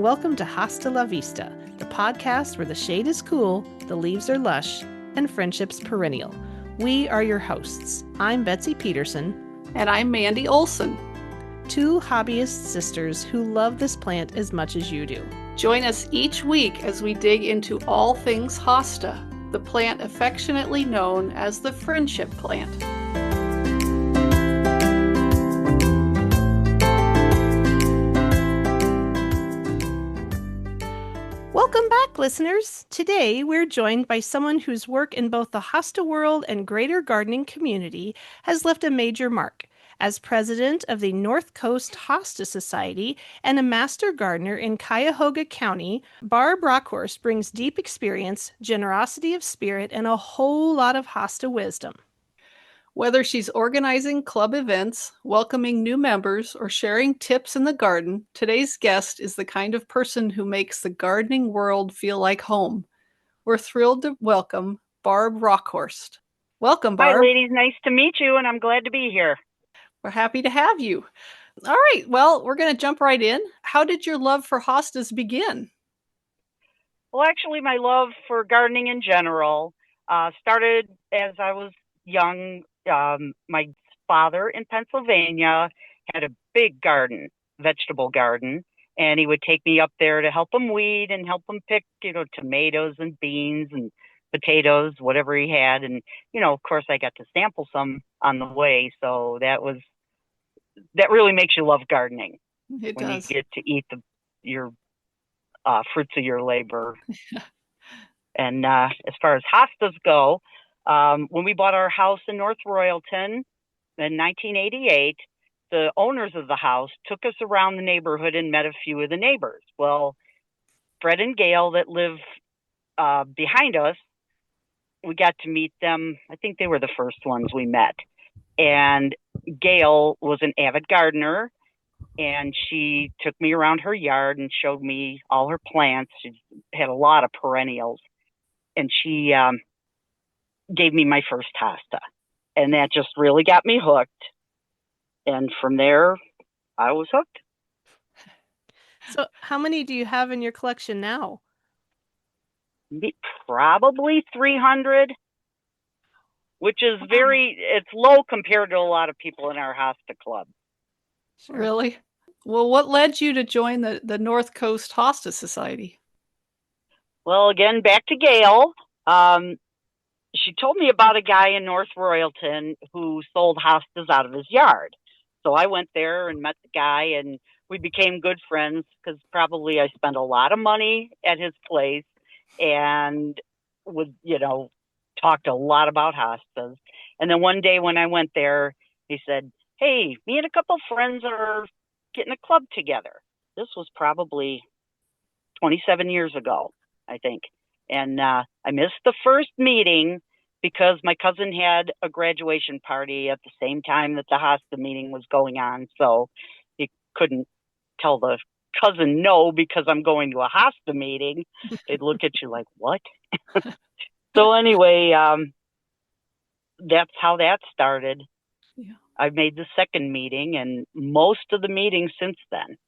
and welcome to Hosta La Vista, the podcast where the shade is cool, the leaves are lush, and friendship's perennial. We are your hosts. I'm Betsy Peterson. And I'm Mandy Olson. Two hobbyist sisters who love this plant as much as you do. Join us each week as we dig into all things hosta, the plant affectionately known as the friendship plant. Welcome back, listeners. Today, we're joined by someone whose work in both the hosta world and greater gardening community has left a major mark. As president of the North Coast Hosta Society and a master gardener in Cuyahoga County, Barb Rauckhorst brings deep experience, generosity of spirit, and a whole lot of hosta wisdom. Whether she's organizing club events, welcoming new members, or sharing tips in the garden, today's guest is the kind of person who makes the gardening world feel like home. We're thrilled to welcome Barb Rauckhorst. Welcome, Barb. Hi, ladies. Nice to meet you, and I'm glad to be here. We're happy to have you. All right. Well, we're going to jump right in. How did your love for hostas begin? Well, actually, my love for gardening in general started as I was young. My father in Pennsylvania had a big garden, vegetable garden, and he would take me up there to help him weed and help him pick, tomatoes and beans and potatoes, whatever he had. And, of course, I got to sample some on the way. So that really makes you love gardening. It when does. you get to eat your fruits of your labor. And as far as hostas go, when we bought our house in North Royalton in 1988, the owners of the house took us around the neighborhood and met a few of the neighbors. Well, Fred and Gail that live behind us, we got to meet them. I think they were the first ones we met. And Gail was an avid gardener, and she took me around her yard and showed me all her plants. She had a lot of perennials, and she gave me my first hosta, and that just really got me hooked. And from there, I was hooked. So how many do you have in your collection now? Probably 300, which is it's low compared to a lot of people in our hosta club. Sure. Really? Well, what led you to join the North Coast Hosta Society? Well, again, back to Gail. She told me about a guy in North Royalton who sold hostas out of his yard. So I went there and met the guy, and we became good friends because probably I spent a lot of money at his place and would, talked a lot about hostas. And then one day when I went there, he said, "Hey, me and a couple friends are getting a club together." This was probably 27 years ago, I think. And I missed the first meeting because my cousin had a graduation party at the same time that the hosta meeting was going on. So he couldn't tell the cousin no because I'm going to a hosta meeting. They'd look at you like, what? So anyway, that's how that started. Yeah. I made the second meeting and most of the meetings since then.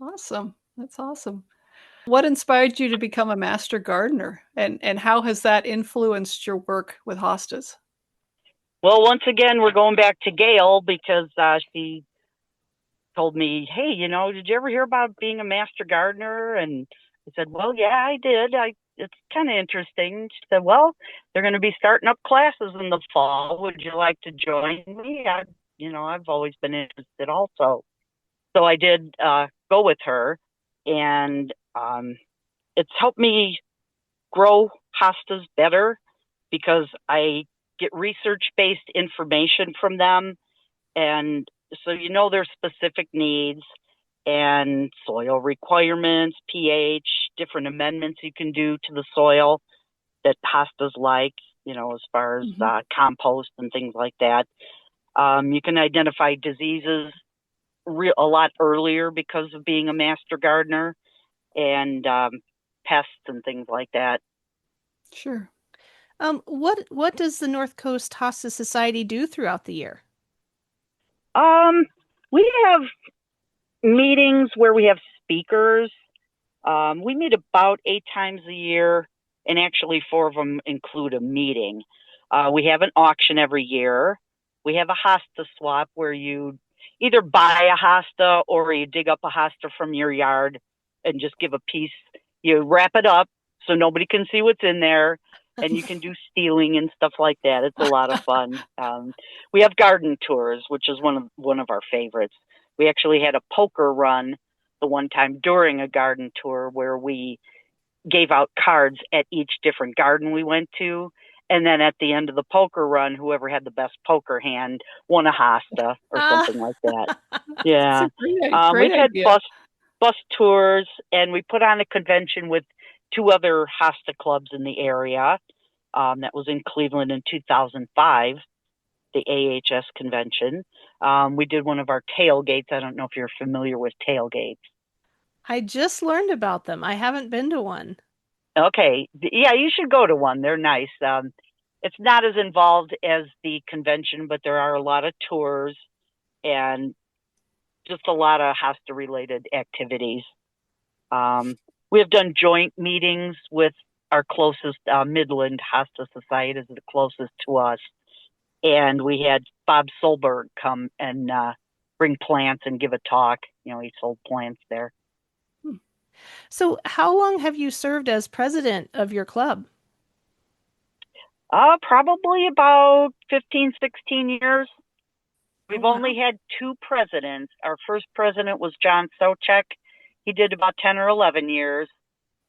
Awesome. That's awesome. What inspired you to become a master gardener, and how has that influenced your work with hostas? Well, once again, we're going back to Gail because she told me, "Hey, did you ever hear about being a master gardener?" And I said, "Well, yeah, I did. It's kind of interesting." She said, "Well, they're going to be starting up classes in the fall. Would you like to join me?" I've always been interested also. So I did go with her, and it's helped me grow hostas better because I get research-based information from them. And so their specific needs and soil requirements, pH, different amendments you can do to the soil that hostas like, as far as compost and things like that. You can identify diseases a lot earlier because of being a master gardener, and pests and things like that. Sure. What does the North Coast Hosta Society do throughout the year? We have meetings where we have speakers We meet about 8 times a year, and actually 4 of them include a meeting. We have an auction every year. We have a hosta swap where you either buy a hosta or you dig up a hosta from your yard and just give a piece. You wrap it up so nobody can see what's in there, and you can do stealing and stuff like that. It's a lot of fun. We have garden tours, which is one of our favorites. We actually had a poker run the one time during a garden tour where we gave out cards at each different garden we went to. And then at the end of the poker run, whoever had the best poker hand won a hosta or Ah, something like that. It's Yeah. a great We've had idea. bus tours, and we put on a convention with 2 other hosta clubs in the area. That was in Cleveland in 2005, the AHS convention. We did one of our tailgates. I don't know if you're familiar with tailgates. I just learned about them. I haven't been to one. Okay. Yeah, you should go to one. They're nice. It's not as involved as the convention, but there are a lot of tours and just a lot of hosta related activities. We have done joint meetings with our closest Midland Hosta Society is the closest to us. And we had Bob Solberg come and bring plants and give a talk. He sold plants there. So, how long have you served as president of your club? Probably about 15, 16 years. Oh, We've wow. only had 2 presidents. Our first president was John Socek. He did about 10 or 11 years,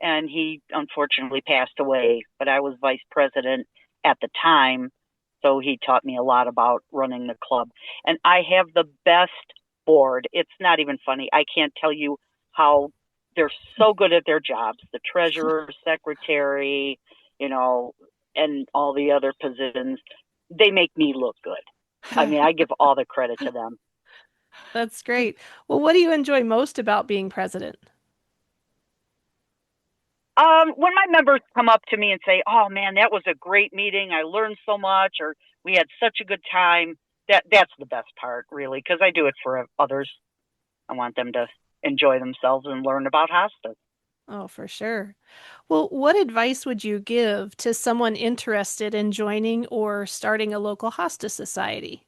and he unfortunately passed away. But I was vice president at the time, so he taught me a lot about running the club. And I have the best board. It's not even funny. I can't tell you how they're so good at their jobs. The treasurer, secretary, and all the other positions, they make me look good. I mean, I give all the credit to them. That's great. Well, what do you enjoy most about being president? When my members come up to me and say, "Oh man, that was a great meeting. I learned so much," or "We had such a good time," that's the best part, really, because I do it for others. I want them to enjoy themselves and learn about hospice. Oh, for sure. Well, what advice would you give to someone interested in joining or starting a local hospice society?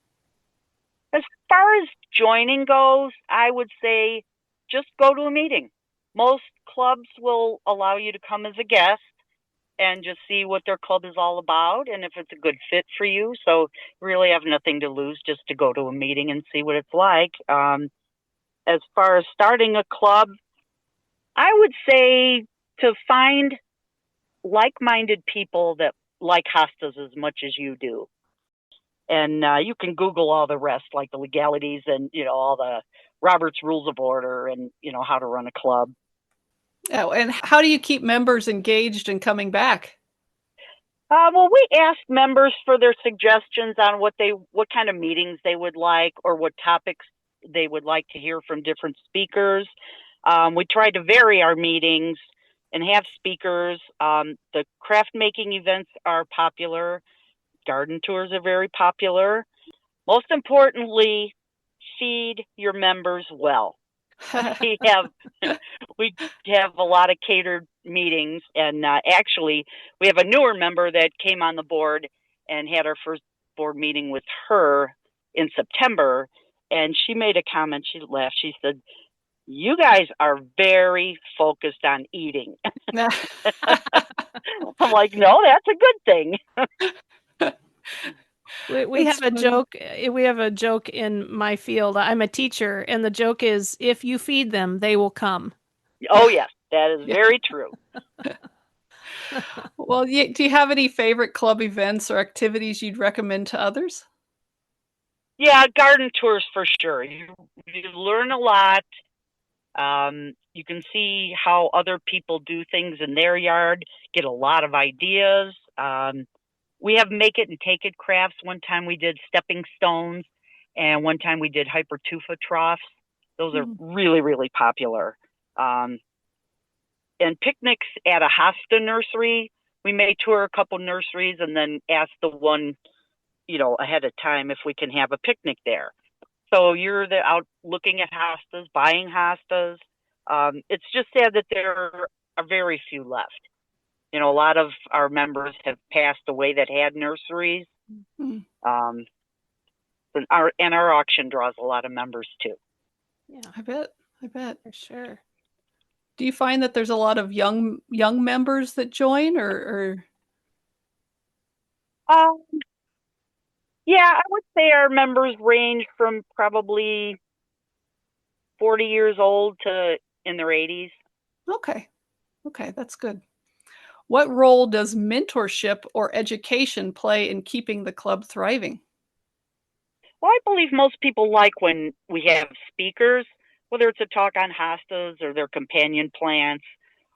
As far as joining goes, I would say just go to a meeting. Most clubs will allow you to come as a guest and just see what their club is all about and if it's a good fit for you. So you really have nothing to lose just to go to a meeting and see what it's like. As far as starting a club, I would say to find like-minded people that like hostas as much as you do. And you can Google all the rest, like the legalities and, all the Robert's Rules of Order and, how to run a club. Oh, and how do you keep members engaged and coming back? Well, we asked members for their suggestions on what kind of meetings they would like or what topics they would like to hear from different speakers. We tried to vary our meetings and have speakers. The craft making events are popular. Garden tours are very popular. Most importantly, feed your members well. we have we have a lot of catered meetings, and actually we have a newer member that came on the board and had our first board meeting with her in September, and she made a comment. She laughed. She said, "You guys are very focused on eating." I'm like, "No, that's a good thing." We It's have a funny. joke. We have a joke in my field. I'm a teacher, and the joke is if you feed them, they will come. Oh yes, that is Yeah. very true. Well, do you have any favorite club events or activities you'd recommend to others? Yeah, garden tours for sure. You learn a lot. You can see how other people do things in their yard, get a lot of ideas. We have make it and take it crafts. One time we did stepping stones, and one time we did hypertufa troughs. Those are Mm. really, really popular. Um, and picnics at a hosta nursery. We may tour a couple nurseries and then ask the one, ahead of time if we can have a picnic there. So you're out looking at hostas, buying hostas. It's just sad that there are very few left. A lot of our members have passed away that had nurseries. Mm-hmm. And our auction draws a lot of members too. Yeah, I bet. For sure. Do you find that there's a lot of young members that join, or? Yeah, I would say our members range from probably 40 years old to in their 80s. Okay, that's good. What role does mentorship or education play in keeping the club thriving? Well, I believe most people like when we have speakers, whether it's a talk on hostas or their companion plants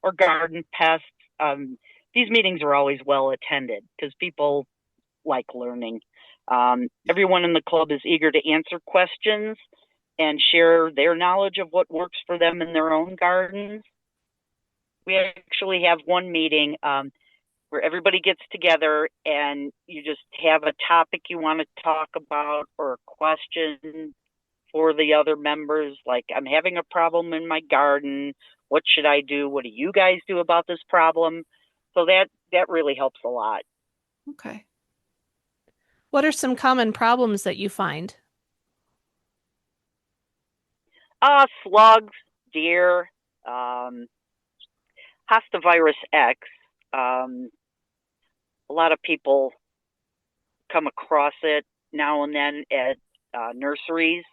or garden pests. These meetings are always well attended because people like learning. Everyone in the club is eager to answer questions and share their knowledge of what works for them in their own gardens. We actually have one meeting where everybody gets together and you just have a topic you want to talk about or a question for the other members, like, I'm having a problem in my garden. What should I do? What do you guys do about this problem? So that really helps a lot. Okay. What are some common problems that you find? Slugs, deer, Hosta virus X. A lot of people come across it now and then at nurseries.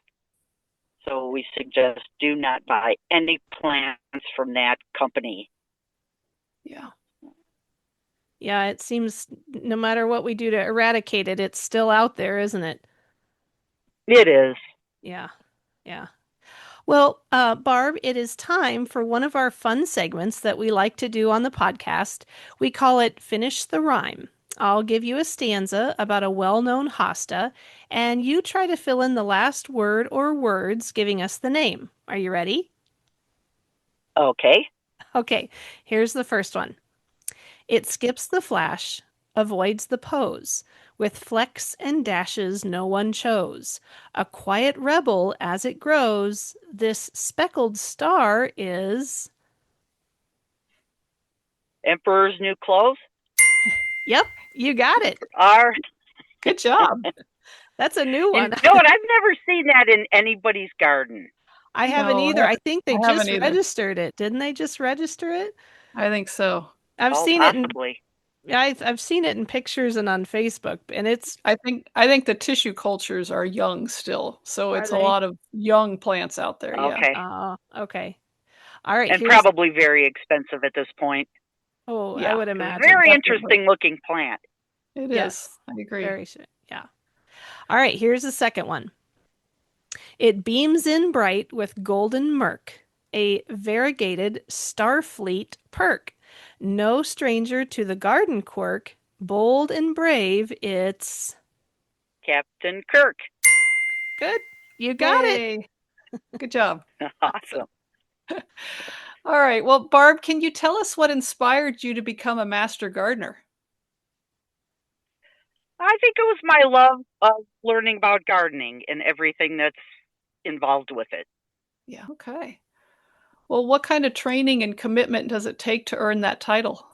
So we suggest do not buy any plants from that company. Yeah. Yeah, it seems no matter what we do to eradicate it, it's still out there, isn't it? It is. Yeah. Well, Barb, it is time for one of our fun segments that we like to do on the podcast. We call it Finish the Rhyme. I'll give you a stanza about a well-known hosta, and you try to fill in the last word or words giving us the name. Are you ready? Okay. Okay, here's the first one. It skips the flash, avoids the pose. With flecks and dashes no one chose. A quiet rebel as it grows, this speckled star is... Emperor's New Clothes. Yep, you got it. Good job. That's a new one. And, no, and I've never seen that in anybody's garden. I haven't either. I think they just registered it. Didn't they just register it? I think so. I've seen possibly. it. I've seen it in pictures and on Facebook, and it's. I think the tissue cultures are young still, so it's a lot of young plants out there. Okay. Yeah. Okay. All right. And probably very expensive at this point. Oh, yeah. I would imagine. Very interesting looking plant. It is. I agree. Yeah. All right. Here's the second one. It beams in bright with golden murk, a variegated starfleet perk. No stranger to the garden quirk, bold and brave, it's... Captain Kirk. Good. You got it. Good job. Awesome. All right. Well, Barb, can you tell us what inspired you to become a master gardener? I think it was my love of learning about gardening and everything that's involved with it. Yeah. Okay. Well, what kind of training and commitment does it take to earn that title?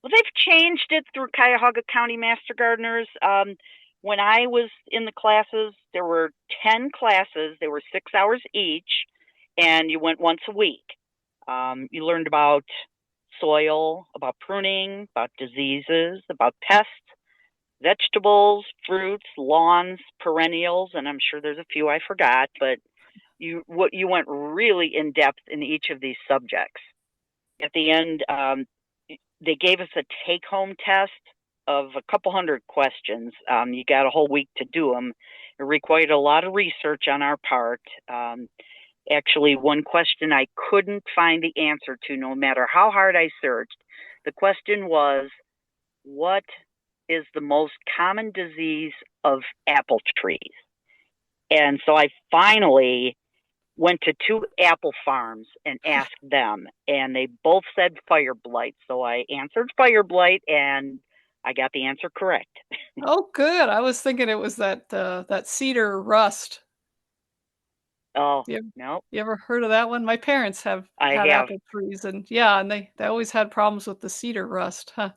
Well, they've changed it through Cuyahoga County Master Gardeners. When I was in the classes, there were 10 classes. They were 6 hours each, and you went once a week. You learned about soil, about pruning, about diseases, about pests, vegetables, fruits, lawns, perennials, and I'm sure there's a few I forgot, but you went really in depth in each of these subjects. At the end, they gave us a take-home test of a couple hundred questions. You got a whole week to do them. It required a lot of research on our part. Actually, one question I couldn't find the answer to, no matter how hard I searched. The question was, what is the most common disease of apple trees? And so I finally went to 2 apple farms and asked them, and they both said fire blight. So I answered fire blight, and I got the answer correct. Oh, good. I was thinking it was that cedar rust. Oh, You, no, you ever heard of that one? My parents have I had have. apple trees, and yeah, and they always had problems with the cedar rust. Huh.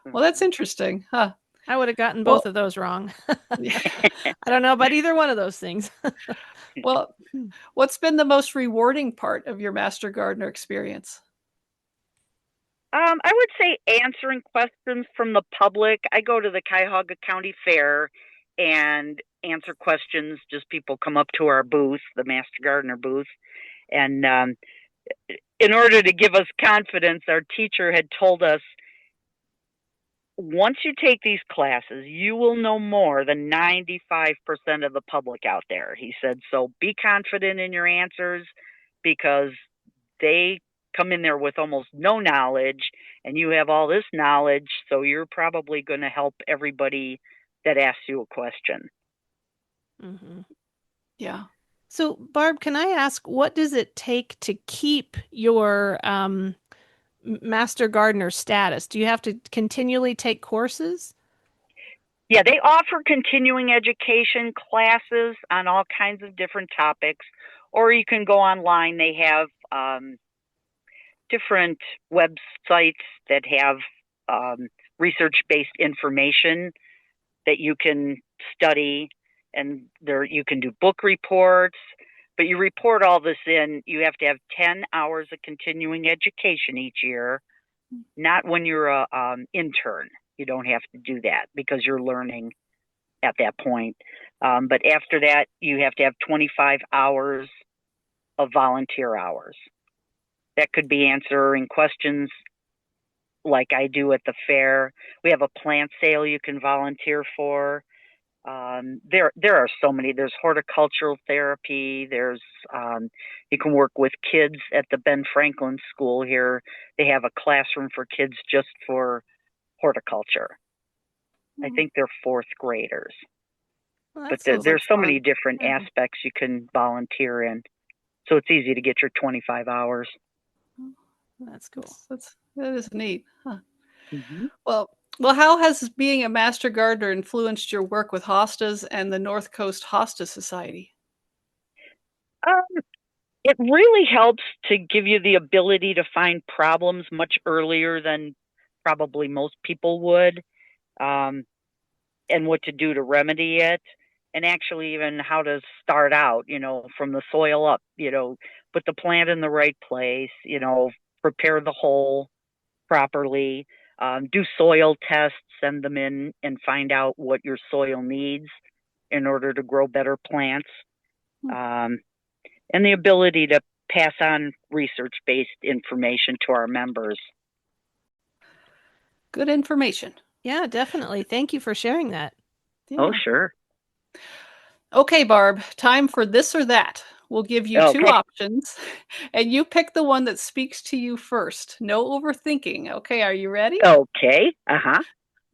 Well, that's Mhm. interesting. Huh. I would have gotten both Well, of those wrong. yeah. I don't know about either one of those things. Well, what's been the most rewarding part of your Master Gardener experience? I would say answering questions from the public. I go to the Cuyahoga County Fair and answer questions. Just people come up to our booth, the Master Gardener booth, and in order to give us confidence, our teacher had told us, once you take these classes, you will know more than 95% of the public out there. He said, so be confident in your answers because they come in there with almost no knowledge and you have all this knowledge. So you're probably going to help everybody that asks you a question. Hmm. Yeah. So, Barb, can I ask, what does it take to keep your master gardener status? Do you have to continually take courses? Yeah, they offer continuing education classes on all kinds of different topics, or you can go online. They have different websites that have research based information that you can study, and there you can do book reports. But you report all this in, you have to have 10 hours of continuing education each year, not when you're a intern. You don't have to do that because you're learning at that point. But after that, you have to have 25 hours of volunteer hours. That could be answering questions like I do at the fair. We have a plant sale you can volunteer for. There are so many. There's horticultural therapy. There's you can work with kids at the Ben Franklin School here. They have a classroom for kids just for horticulture. I Hmm. think they're fourth graders. Well, But that sounds like there's so many fun. different Yeah. aspects you can volunteer in. So it's easy to get your 25 hours. That's cool. That is neat. Huh. Mm-hmm. Well, how has being a master gardener influenced your work with hostas and the North Coast Hosta Society? Um, it really helps to give you the ability to find problems much earlier than probably most people would, um, and what to do to remedy it, and actually even how to start out, from the soil up, put the plant in the right place, prepare the hole properly, do soil tests, send them in, and find out what your soil needs in order to grow better plants. Hmm. Um, and the ability to pass on research based information to our members. Good information. Yeah, definitely. Thank you for sharing that. Oh, Yeah. sure. Okay, Barb, time for this or that. We'll give you two Okay. options, and you pick the one that speaks to you first. No overthinking. Okay, are you ready? Okay. Uh huh.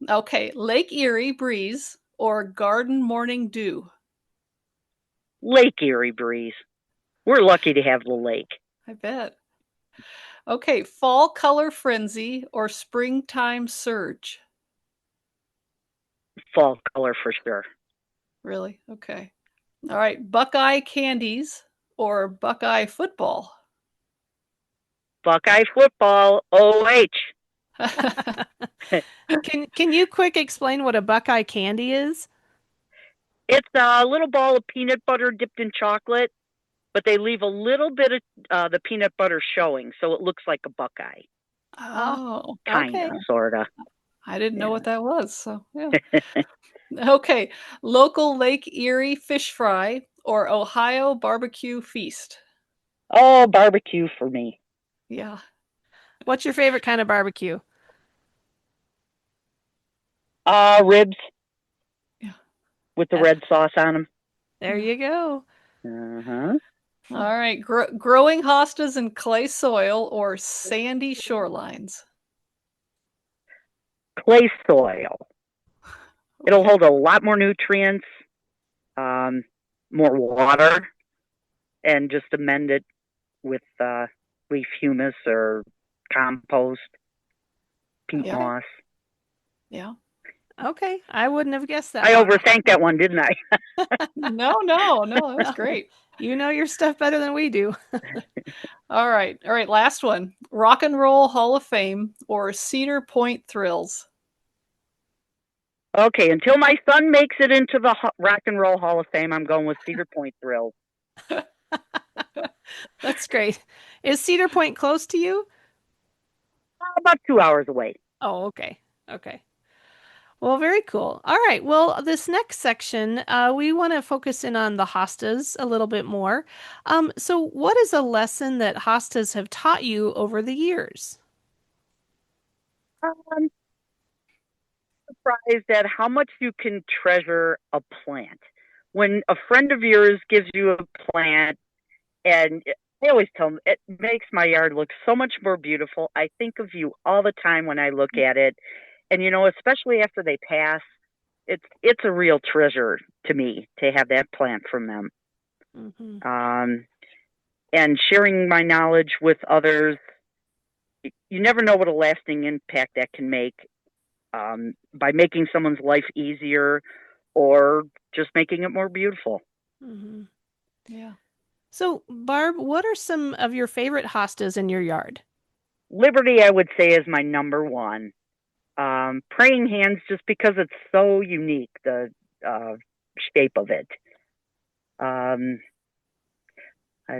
Okay, Lake Erie breeze or garden morning dew? Lake Erie breeze. We're lucky to have the lake. I bet. Okay, fall color frenzy or springtime surge? Fall color for sure. Really? Okay. All right, Buckeye candies or Buckeye football? Buckeye football. OH. Can you quick explain what a Buckeye candy is? It's a little ball of peanut butter dipped in chocolate, but they leave a little bit of the peanut butter showing, so it looks like a Buckeye. Oh, Oh, Kind of, okay. sort of. I didn't know Yeah. what that was. So, yeah. Okay, local Lake Erie fish fry or Ohio barbecue feast? Oh, barbecue for me. Yeah. What's your favorite kind of barbecue? Ribs Yeah. with the Uh, red sauce on them. there Yeah. you go. Uh-huh. All right, growing hostas in clay soil or sandy shorelines? Clay soil. It'll Okay. hold a lot more nutrients, um, more water, and just amend it with leaf humus or compost, peat Okay. moss. Yeah. Okay, I wouldn't have guessed that I one. overthanked that one, didn't I? No, that was No. great. You know your stuff better than we do. All right. Last one. Rock and Roll Hall of Fame or Cedar Point Thrills? Okay, until my son makes it into the Rock and Roll Hall of Fame, I'm going with Cedar Point Thrills. That's great. Is Cedar Point close to you? About 2 hours away. Oh, okay. Okay. Well, very cool. All right. Well, this next section, we want to focus in on the hostas a little bit more. So, what is a lesson that hostas have taught you over the years? I'm surprised at how much you can treasure a plant. When a friend of yours gives you a plant, and I always tell them, it makes my yard look so much more beautiful. I think of you all the time when I look at it. And, especially after they pass, it's a real treasure to me to have that plant from them. Mm-hmm. And sharing my knowledge with others, you never know what a lasting impact that can make by making someone's life easier or just making it more beautiful. Mm-hmm. Yeah. So, Barb, what are some of your favorite hostas in your yard? Liberty, I would say, is my number one. Praying hands, just because it's so unique, the shape of it. I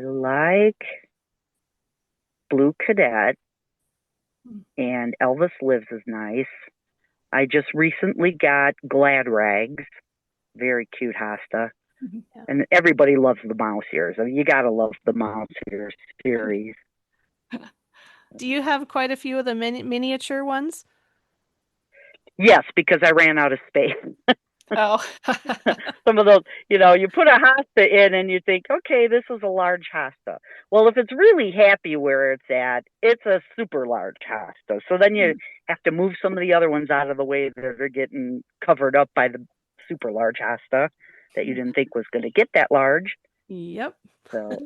like Blue Cadet, and Elvis Lives is nice. I just recently got Glad Rags, very cute hosta. Yeah. And everybody loves the mouse ears. I mean, you gotta love the mouse ears series. Do you have quite a few of the miniature ones? Yes, because I ran out of space. Oh. Some of those, you put a hosta in and you think, okay, this is a large hosta. Well, if it's really happy where it's at, it's a super large hosta. So then you have to move some of the other ones out of the way that are getting covered up by the super large hosta that you didn't think was going to get that large. Yep. So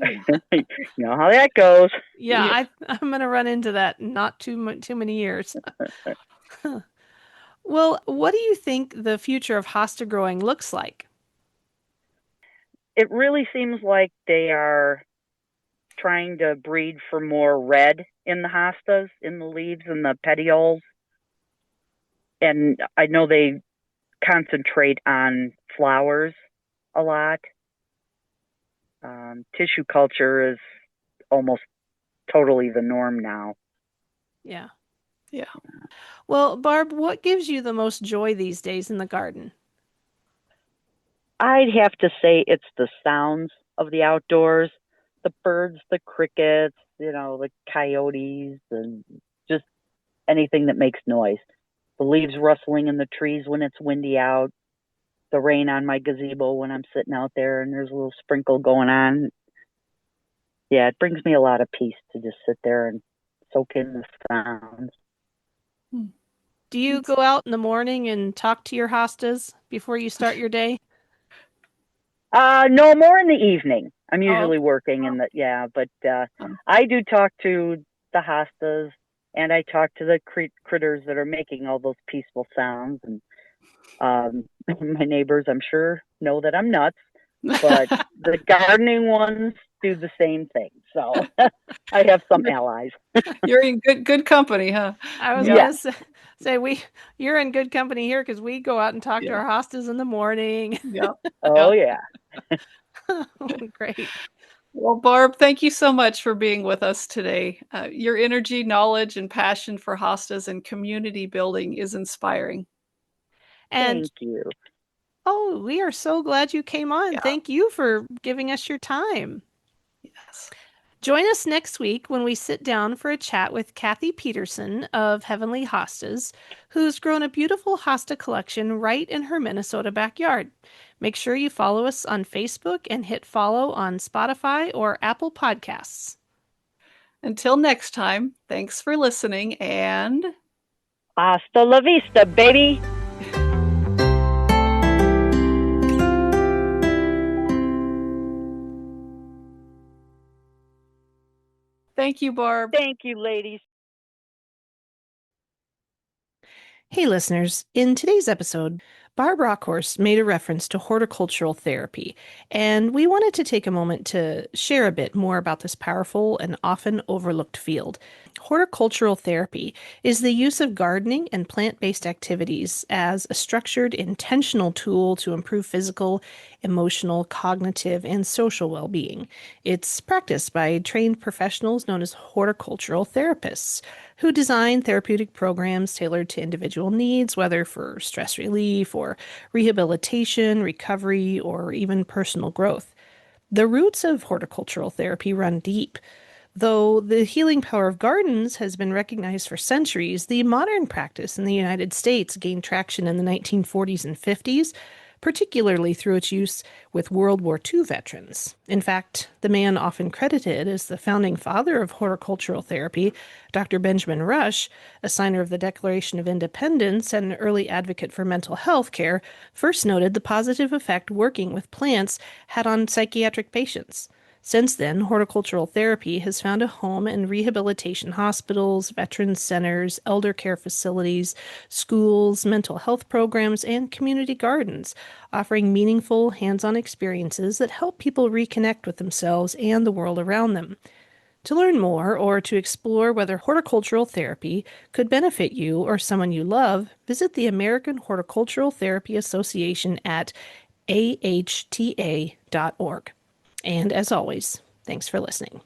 you know how that goes. Yeah, I'm going to run into that in not too many years. Well, what do you think the future of hosta growing looks like? It really seems like they are trying to breed for more red in the hostas, in the leaves and the petioles. And I know they concentrate on flowers a lot. Tissue culture is almost totally the norm now. Yeah. Yeah. Well, Barb, what gives you the most joy these days in the garden? I'd have to say it's the sounds of the outdoors, the birds, the crickets, the coyotes, and just anything that makes noise. The leaves rustling in the trees when it's windy out, the rain on my gazebo when I'm sitting out there and there's a little sprinkle going on. Yeah, it brings me a lot of peace to just sit there and soak in the sounds. Do you go out in the morning and talk to your hostas before you start your day? No, more in the evening. I'm Oh, usually working but I do talk to the hostas, and I talk to the critters that are making all those peaceful sounds. And my neighbors, I'm sure, know that I'm nuts, but the gardening ones do the same thing. So I have some allies. You're in good company, huh? I was Yeah. gonna say you're in good company here because we go out and talk to Yeah. our hostas in the morning. Yep. Oh, yeah. Great. Well, Barb, thank you so much for being with us today. Your energy, knowledge, and passion for hostas and community building is inspiring. And Thank you. oh, we are so glad you came on. Yeah. Thank you for giving us your time. Yes. Join us next week when we sit down for a chat with Kathy Peterson of Heavenly Hostas, who's grown a beautiful hosta collection right in her Minnesota backyard. Make sure you follow us on Facebook and hit follow on Spotify or Apple Podcasts. Until next time, thanks for listening and Hasta la vista, baby. thank you, Barb. Thank you, ladies. Hey, listeners. In today's episode, Barb Rauckhorst made a reference to horticultural therapy, and we wanted to take a moment to share a bit more about this powerful and often overlooked field. Horticultural therapy is the use of gardening and plant-based activities as a structured, intentional tool to improve physical, emotional, cognitive, and social well-being. It's practiced by trained professionals known as horticultural therapists who design therapeutic programs tailored to individual needs, whether for stress relief or rehabilitation, recovery, or even personal growth. The roots of horticultural therapy run deep. Though the healing power of gardens has been recognized for centuries, the modern practice in the United States gained traction in the 1940s and 50s, particularly through its use with World War II veterans. In fact, the man often credited as the founding father of horticultural therapy, Dr. Benjamin Rush, a signer of the Declaration of Independence and an early advocate for mental health care, first noted the positive effect working with plants had on psychiatric patients. Since then, horticultural therapy has found a home in rehabilitation hospitals, veterans centers, elder care facilities, schools, mental health programs, and community gardens, offering meaningful, hands-on experiences that help people reconnect with themselves and the world around them. To learn more or to explore whether horticultural therapy could benefit you or someone you love, visit the American Horticultural Therapy Association at ahta.org. And as always, thanks for listening.